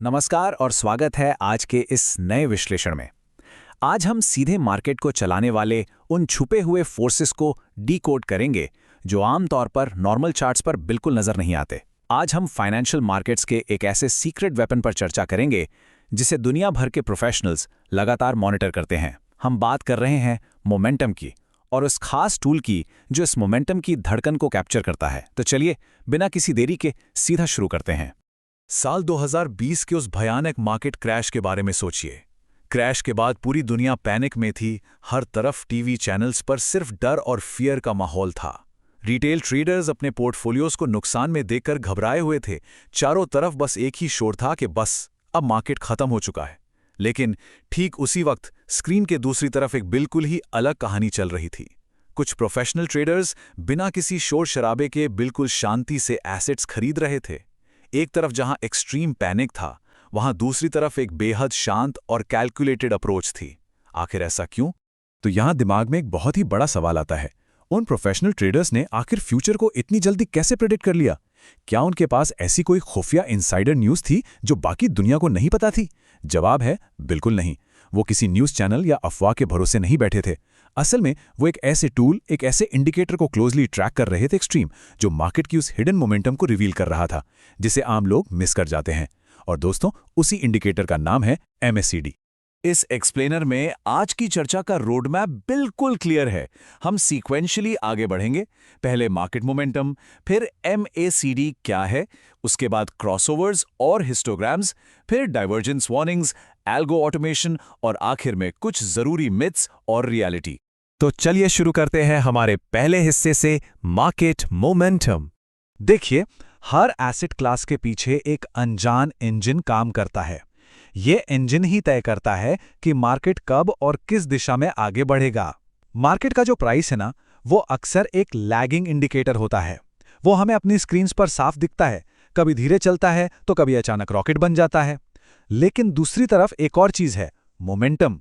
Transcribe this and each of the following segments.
नमस्कार और स्वागत है आज के इस नए विश्लेषण में। आज हम सीधे मार्केट को चलाने वाले उन छुपे हुए फोर्सेस को डीकोड करेंगे जो आमतौर पर नॉर्मल चार्ट्स पर बिल्कुल नजर नहीं आते। आज हम फाइनेंशियल मार्केट्स के एक ऐसे सीक्रेट वेपन पर चर्चा करेंगे जिसे दुनिया भर के प्रोफेशनल्स लगातार मॉनिटर करते हैं। हम बात कर रहे हैं मोमेंटम की और उस खास टूल की जो इस मोमेंटम की धड़कन को कैप्चर करता है। तो चलिए बिना किसी देरी के सीधा शुरू करते हैं। साल 2020 के उस भयानक मार्केट क्रैश के बारे में सोचिए। क्रैश के बाद पूरी दुनिया पैनिक में थी। हर तरफ टीवी चैनल्स पर सिर्फ डर और फियर का माहौल था। रिटेल ट्रेडर्स अपने पोर्टफोलियोज को नुकसान में देखकर घबराए हुए थे। चारों तरफ बस एक ही शोर था कि बस अब मार्केट खत्म हो चुका है। लेकिन ठीक उसी वक्त स्क्रीन के दूसरी तरफ एक बिल्कुल ही अलग कहानी चल रही थी। कुछ प्रोफेशनल ट्रेडर्स बिना किसी शोर शराबे के बिल्कुल शांति से एसेट्स खरीद रहे थे। एक तरफ जहां एक्सट्रीम पैनिक था, वहां दूसरी तरफ एक बेहद शांत और कैलकुलेटेड अप्रोच थी। आखिर ऐसा क्यों? तो यहां दिमाग में एक बहुत ही बड़ा सवाल आता है। उन प्रोफेशनल ट्रेडर्स ने आखिर फ्यूचर को इतनी जल्दी कैसे प्रेडिक्ट कर लिया? क्या उनके पास ऐसी कोई खुफिया इनसाइडर न्यूज़ थी जो बाकी दुनिया को नहीं पता थी? जवाब है बिल्कुल नहीं। वो किसी न्यूज़ चैनल या अफवाह के भरोसे नहीं बैठे थे। असल में वो एक ऐसे टूल, एक ऐसे इंडिकेटर को क्लोजली ट्रैक कर रहे थे, एक्सट्रीम, जो मार्केट की उस हिडन मोमेंटम को रिवील कर रहा था, जिसे आम लोग मिस कर जाते हैं। और दोस्तों, उसी इंडिकेटर का नाम है MACD। इस एक्सप्लेनर में आज की चर्चा का रोड मैप बिल्कुल क्लियर है। हम सीक्वेंशियली आगे बढ़ेंगे। पहले मार्केट मोमेंटम, फिर MACD क्या है, उसके बाद क्रॉसओवर्स और हिस्टोग्राम्स, फिर डाइवर्जेंस वार्निंग्स, एल्गो ऑटोमेशन और आखिर में कुछ जरूरी मिथ्स और रियलिटी। तो चलिए शुरू करते हैं हमारे पहले हिस्से से, मार्केट मोमेंटम। देखिए, हर एसेट क्लास के पीछे एक अनजान इंजन काम करता है। ये इंजन ही तय करता है कि मार्केट कब और किस दिशा में आगे बढ़ेगा। मार्केट का जो प्राइस है ना, वो अक्सर एक लैगिंग इंडिकेटर होता है। वो हमें अपनी स्क्रीन्स पर साफ दिखता है। कभी धीरे चलता है तो कभी अचानक रॉकेट बन जाता है। लेकिन दूसरी तरफ एक और चीज है, मोमेंटम।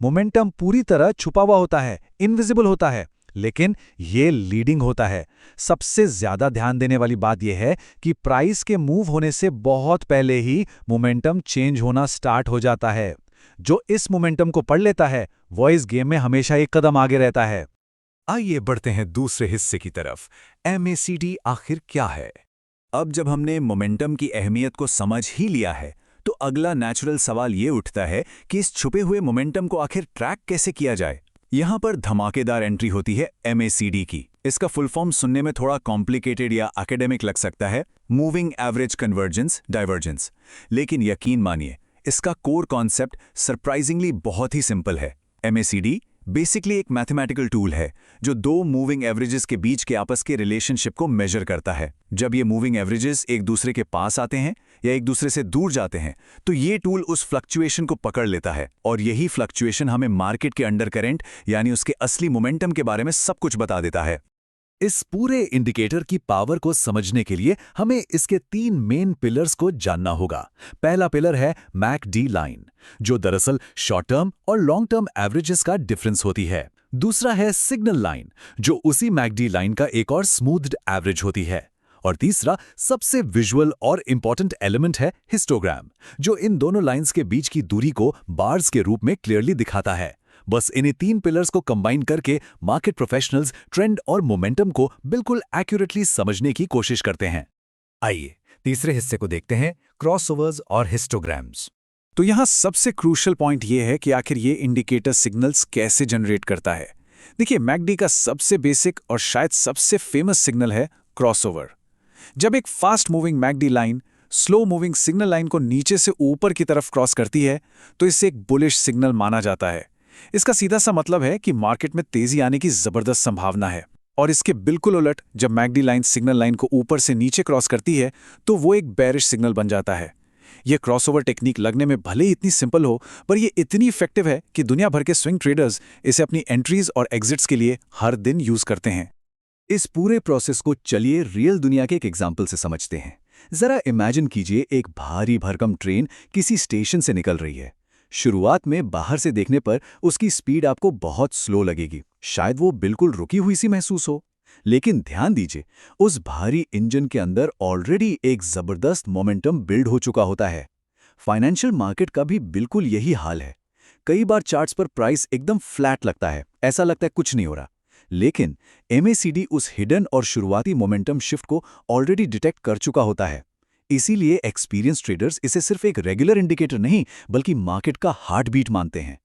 मोमेंटम पूरी तरह छुपा हुआ होता है, इनविजिबल होता है, लेकिन ये लीडिंग होता है। सबसे ज्यादा ध्यान देने वाली बात यह है कि प्राइस के मूव होने से बहुत पहले ही मोमेंटम चेंज होना स्टार्ट हो जाता है। जो इस मोमेंटम को पढ़ लेता है, वो इस गेम में हमेशा एक कदम आगे रहता है। आइए बढ़ते हैं दूसरे हिस्से की तरफ। MACD आखिर क्या है? अब जब हमने मोमेंटम की अहमियत को समझ ही लिया है, तो अगला नेचुरल सवाल ये उठता है कि इस छुपे हुए मोमेंटम को आखिर ट्रैक कैसे किया जाए। यहां पर धमाकेदार एंट्री होती है MACD की। इसका फुल फॉर्म सुनने में थोड़ा कॉम्प्लिकेटेड या एकेडमिक लग सकता है, मूविंग एवरेज कन्वर्जेंस डाइवर्जेंस। लेकिन यकीन मानिए, इसका कोर कॉन्सेप्ट सरप्राइजिंगली बहुत ही सिंपल है। MACD बेसिकली एक मैथमेटिकल टूल है जो दो मूविंग एवरेजेस के बीच के आपस के रिलेशनशिप को मेजर करता है। जब ये मूविंग एवरेजेस एक दूसरे के पास आते हैं या एक दूसरे से दूर जाते हैं, तो ये टूल उस फ्लक्चुएशन को पकड़ लेता है और यही फ्लक्चुएशन हमें मार्केट के अंडर करंट यानी उसके असली मोमेंटम के बारे में सब कुछ बता देता है। इस पूरे इंडिकेटर की पावर को समझने के लिए हमें इसके 3 मेन पिलर्स को जानना होगा। पहला पिलर है MACD लाइन, जो दरअसल शॉर्ट टर्म और लॉन्ग टर्म एवरेजेस का डिफरेंस होती है। दूसरा है सिग्नल लाइन, जो उसी MACD लाइन का एक और स्मूथ्ड एवरेज होती है। और तीसरा सबसे विजुअल और इंपॉर्टेंट एलिमेंट है हिस्टोग्राम, जो इन दोनों लाइंस के बीच की दूरी को बार्स के रूप में क्लियरली दिखाता है। बस इन्हीं 3 पिलर्स को कंबाइन करके मार्केट प्रोफेशनल्स ट्रेंड और मोमेंटम को बिल्कुल एक्यूरेटली समझने की कोशिश करते हैं। आइए तीसरे हिस्से को देखते हैं, क्रॉसओवर्स और हिस्टोग्राम्स। तो यहाँ सबसे क्रूशियल पॉइंट ये है कि आखिर ये इंडिकेटर सिग्नल्स कैसे जनरेट करता है। देखिए, MACD का सबसे बेसिक और शायद सबसे फेमस सिग्नल है क्रॉसओवर। जब एक fast moving MACD line slow moving signal line को नीचे से ऊपर की तरफ क्रॉस करती है, तो इसे एक बुलिश सिग्नल माना जाता है। इसका सीधा सा मतलब है कि मार्केट में तेजी आने की जबरदस्त संभावना है। और इसके बिल्कुल उलट, जब MACD लाइन सिग्नल लाइन को ऊपर से नीचे क्रॉस करती है, तो वो एक बेरिश सिग्नल बन जाता है। यह क्रॉसओवर टेक्निक लगने में भले ही इतनी सिंपल हो, पर यह इतनी इफेक्टिव है कि दुनिया भर के स्विंग ट्रेडर्स इसे अपनी एंट्रीज और एग्जिट्स के लिए हर दिन यूज करते हैं। इस पूरे प्रोसेस को चलिए रियल दुनिया के एक एग्जाम्पल से समझते हैं। जरा इमेजिन कीजिए, एक भारी भरकम ट्रेन किसी स्टेशन से निकल रही है। शुरुआत में बाहर से देखने पर उसकी स्पीड आपको बहुत स्लो लगेगी, शायद वो बिल्कुल रुकी हुई सी महसूस हो। लेकिन ध्यान दीजिए, उस भारी इंजन के अंदर ऑलरेडी एक जबरदस्त मोमेंटम बिल्ड हो चुका होता है। फाइनेंशियल मार्केट का भी बिल्कुल यही हाल है। कई बार चार्ट्स पर प्राइस एकदम फ्लैट लगता है, ऐसा लगता है कुछ नहीं हो रहा। लेकिन MACD उस हिडन और शुरुआती मोमेंटम शिफ्ट को ऑलरेडी डिटेक्ट कर चुका होता है। इसीलिए एक्सपीरियंस ट्रेडर्स इसे सिर्फ एक रेगुलर इंडिकेटर नहीं बल्कि मार्केट का हार्ट बीट मानते हैं।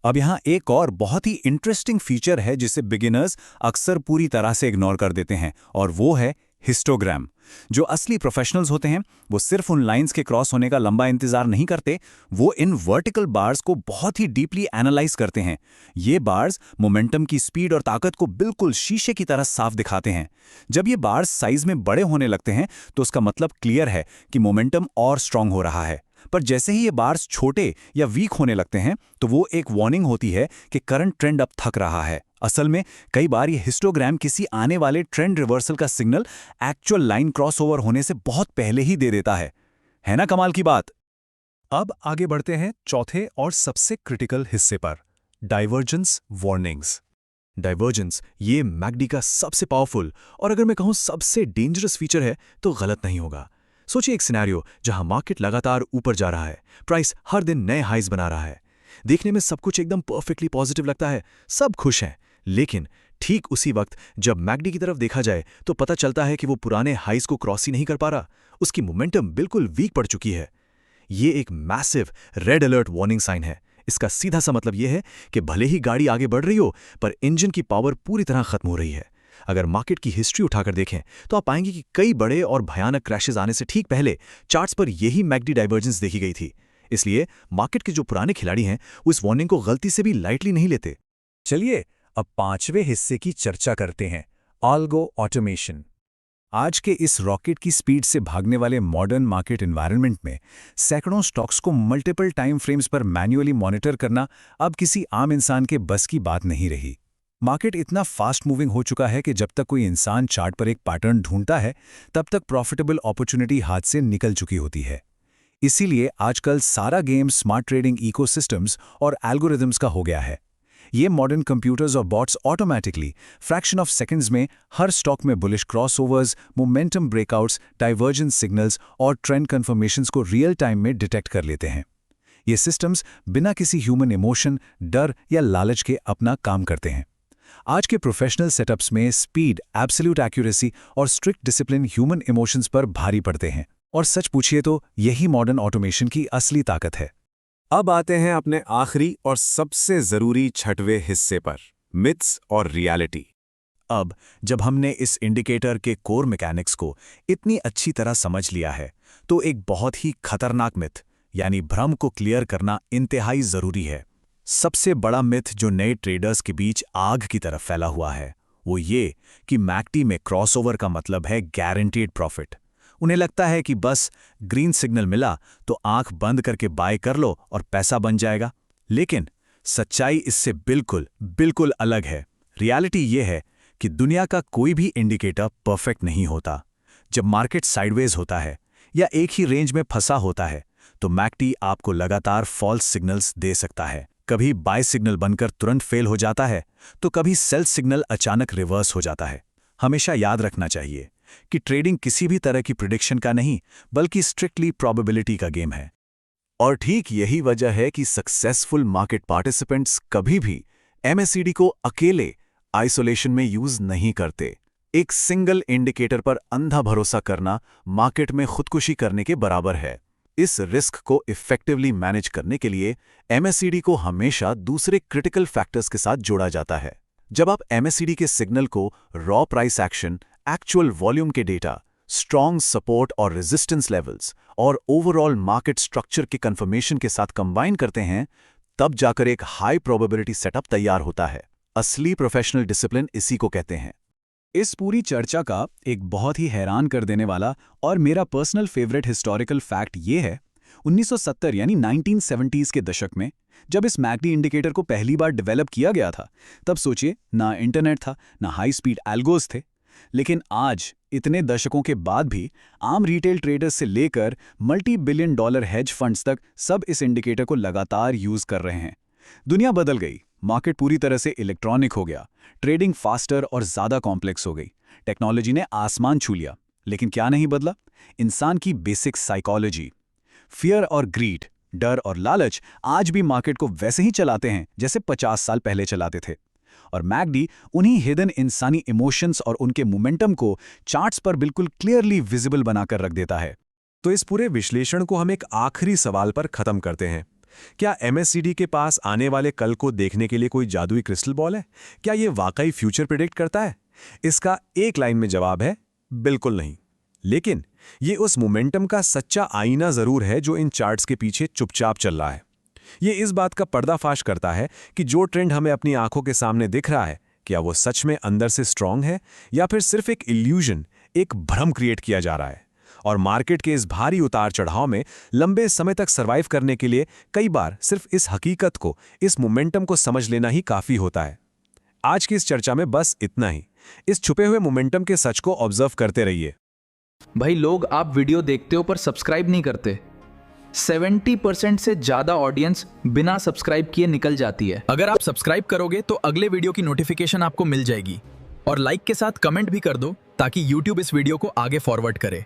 अब यहाँ एक और बहुत ही इंटरेस्टिंग फीचर है जिसे बिगिनर्स अक्सर पूरी तरह से इग्नोर कर देते हैं, और वो है हिस्टोग्राम। जो असली प्रोफेशनल्स होते हैं वो सिर्फ उन लाइंस के क्रॉस होने का लंबा इंतजार नहीं करते, वो इन वर्टिकल बार्स को बहुत ही डीपली एनालाइज करते हैं। ये बार्स मोमेंटम की स्पीड और ताकत को बिल्कुल शीशे की तरह साफ दिखाते हैं। जब ये बार्स साइज में बड़े होने लगते हैं तो उसका मतलब क्लियर है कि मोमेंटम और स्ट्रांग हो रहा है। पर जैसे ही ये बार्स छोटे या वीक होने लगते हैं तो वो एक वार्निंग होती है कि करंट ट्रेंड अब थक रहा है। असल में कई बार ये हिस्टोग्राम किसी आने वाले ट्रेंड रिवर्सल का सिग्नल एक्चुअल लाइन क्रॉसओवर होने से बहुत पहले ही दे देता है ना कमाल की बात। अब आगे बढ़ते हैं चौथे और सबसे क्रिटिकल हिस्से पर, डाइवर्जेंस वार्निंग्स। डाइवर्जेंस ये मैकडी का सबसे पावरफुल और अगर मैं कहूं सबसे डेंजरस फीचर है तो गलत नहीं होगा। सोचिए एक सिनेरियो जहां मार्केट लगातार ऊपर जा रहा है, प्राइस हर दिन नए हाइज बना रहा है, देखने में सब कुछ एकदम परफेक्टली पॉजिटिव लगता है, सब खुश हैं। लेकिन ठीक उसी वक्त जब मैकडी की तरफ देखा जाए तो पता चलता है कि वो पुराने हाइज को क्रॉस ही नहीं कर पा रहा, उसकी मोमेंटम बिल्कुल वीक पड़ चुकी है। ये एक massive red alert warning sign है। इसका सीधा सा मतलब यह है कि भले ही गाड़ी आगे बढ़ रही हो पर इंजन की पावर पूरी तरह खत्म हो रही है। अगर मार्केट की हिस्ट्री उठाकर देखें तो आप पाएंगे कि कई बड़े और भयानक क्रैशेस आने से ठीक पहले चार्ट्स पर यही मैकडी डाइवर्जेंस देखी गई थी। इसलिए मार्केट के जो पुराने खिलाड़ी हैं वो इस वार्निंग को गलती से भी लाइटली नहीं लेते। चलिए अब पांचवें हिस्से की चर्चा करते हैं, ऑल्गो ऑटोमेशन। आज के इस रॉकेट की स्पीड से भागने वाले मॉडर्न मार्केट एनवायरनमेंट में सैकड़ों स्टॉक्स को मल्टीपल टाइम फ्रेम्स पर मैन्युअली मॉनिटर करना अब किसी आम इंसान के बस की बात नहीं रही। मार्केट इतना फास्ट मूविंग हो चुका है कि जब तक कोई इंसान चार्ट पर एक पैटर्न ढूंढता है तब तक प्रॉफिटेबल अपॉर्चुनिटी हाथ से निकल चुकी होती है। इसीलिए आजकल सारा गेम स्मार्ट ट्रेडिंग इकोसिस्टम्स और एल्गोरिदम्स का हो गया है। ये मॉडर्न कंप्यूटर्स और bots automatically fraction of seconds में हर स्टॉक में bullish crossovers, momentum breakouts, divergence signals और ट्रेंड कन्फर्मेशंस को रियल टाइम में डिटेक्ट कर लेते हैं। ये सिस्टम्स बिना किसी ह्यूमन इमोशन, डर या लालच के अपना काम करते हैं। आज के प्रोफेशनल सेटअप्स में स्पीड, एब्सोल्यूट एक्यूरेसी और स्ट्रिक्ट डिसिप्लिन ह्यूमन इमोशंस पर भारी पड़ते हैं, और सच पूछिए तो यही मॉडर्न ऑटोमेशन की असली ताकत है। अब आते हैं अपने आखिरी और सबसे जरूरी छठवें हिस्से पर, मिथ्स और रियलिटी। अब जब हमने इस इंडिकेटर के कोर मैकेनिक्स को इतनी अच्छी तरह समझ लिया है तो एक बहुत ही खतरनाक मिथ यानी भ्रम को क्लियर करना इंतहाई जरूरी है। सबसे बड़ा मिथ जो नए ट्रेडर्स के बीच आग की तरफ फैला हुआ है वो ये कि मैकडी में क्रॉसओवर का मतलब है गारंटीड प्रॉफिट। उन्हें लगता है कि बस ग्रीन सिग्नल मिला तो आंख बंद करके बाय कर लो और पैसा बन जाएगा। लेकिन सच्चाई इससे बिल्कुल अलग है। रियलिटी ये है कि दुनिया का कोई भी इंडिकेटर परफेक्ट नहीं होता। जब मार्केट साइडवेज होता है या एक ही रेंज में फंसा होता है तो मैकडी आपको लगातार फॉल्स सिग्नल्स दे सकता है। कभी बाय सिग्नल बनकर तुरंत फेल हो जाता है तो कभी सेल सिग्नल अचानक रिवर्स हो जाता है। हमेशा याद रखना चाहिए कि ट्रेडिंग किसी भी तरह की प्रिडिक्शन का नहीं बल्कि स्ट्रिक्टली प्रोबेबिलिटी का गेम है। और ठीक यही वजह है कि सक्सेसफुल मार्केट पार्टिसिपेंट्स कभी भी MACD को अकेले आइसोलेशन में यूज नहीं करते। एक सिंगल इंडिकेटर पर अंधा भरोसा करना मार्केट में खुदकुशी करने के बराबर है। इस रिस्क को इफेक्टिवली मैनेज करने के लिए MACD को हमेशा दूसरे क्रिटिकल फैक्टर्स के साथ जोड़ा जाता है। जब आप MACD के सिग्नल को raw price action, actual volume के डेटा, स्ट्रॉन्ग सपोर्ट और रेजिस्टेंस लेवल्स और ओवरऑल मार्केट स्ट्रक्चर के कंफर्मेशन के साथ कंबाइन करते हैं, तब जाकर एक हाई प्रोबेबिलिटी सेटअप तैयार होता है। असली प्रोफेशनल डिसिप्लिन इसी को कहते हैं। इस पूरी चर्चा का एक बहुत ही हैरान कर देने वाला और मेरा पर्सनल फेवरेट हिस्टोरिकल फैक्ट ये है, 1970 यानी 1970s के दशक में जब इस मैकडी इंडिकेटर को पहली बार डेवलप किया गया था, तब सोचिए ना इंटरनेट था, ना हाई स्पीड एल्गोज थे। लेकिन आज इतने दशकों के बाद भी आम रिटेल ट्रेडर्स से लेकर मल्टी-बिलियन डॉलर हेज फंड्स तक सब इस इंडिकेटर को लगातार यूज कर रहे हैं। दुनिया बदल गई, मार्केट पूरी तरह से इलेक्ट्रॉनिक हो गया, ट्रेडिंग फास्टर और ज़्यादा कॉम्प्लेक्स हो गई, टेक्नोलॉजी ने आसमान छू लिया। लेकिन क्या नहीं बदला? इंसान की बेसिक साइकोलॉजी। फियर और ग्रीड, डर और लालच आज भी मार्केट को वैसे ही चलाते हैं जैसे 50 साल पहले चलाते थे। और मैकडी उन्हीं हिडन इंसानी इमोशंस और उनके मोमेंटम को चार्ट्स पर बिल्कुल क्लियरली विजिबल बनाकर रख देता है। तो इस पूरे विश्लेषण को हम एक आखिरी सवाल पर खत्म करते हैं। क्या MACD के पास आने वाले कल को देखने के लिए कोई जादुई क्रिस्टल बॉल है? क्या ये वाकई फ्यूचर प्रेडिक्ट करता है? इसका एक लाइन में जवाब है, बिल्कुल नहीं। लेकिन ये उस मोमेंटम का सच्चा आईना जरूर है जो इन चार्ट्स के पीछे चुपचाप चल रहा है। ये इस बात का पर्दाफाश करता है कि जो ट्रेंड हमें अपनी आंखों के सामने दिख रहा है, क्या वो सच में अंदर से स्ट्रांग है या फिर सिर्फ एक इल्यूजन, एक भ्रम क्रिएट किया जा रहा है। और मार्केट के इस भारी उतार चढ़ाव में लंबे समय तक सर्वाइव करने के लिए कई बार सिर्फ इस हकीकत को, इस मोमेंटम को समझ लेना ही काफी होता है। आज की इस चर्चा में बस इतना ही। इस छुपे हुए मोमेंटम के सच को ऑब्जर्व करते रहिए। भाई लोग आप वीडियो देखते हो पर सब्सक्राइब नहीं करते। 70% से ज्यादा ऑडियंस बिना सब्सक्राइब किए निकल जाती है। अगर आप सब्सक्राइब करोगे तो अगले वीडियो की नोटिफिकेशन आपको मिल जाएगी। और लाइक के साथ कमेंट भी कर दो ताकि YouTube इस वीडियो को आगे फॉरवर्ड करे।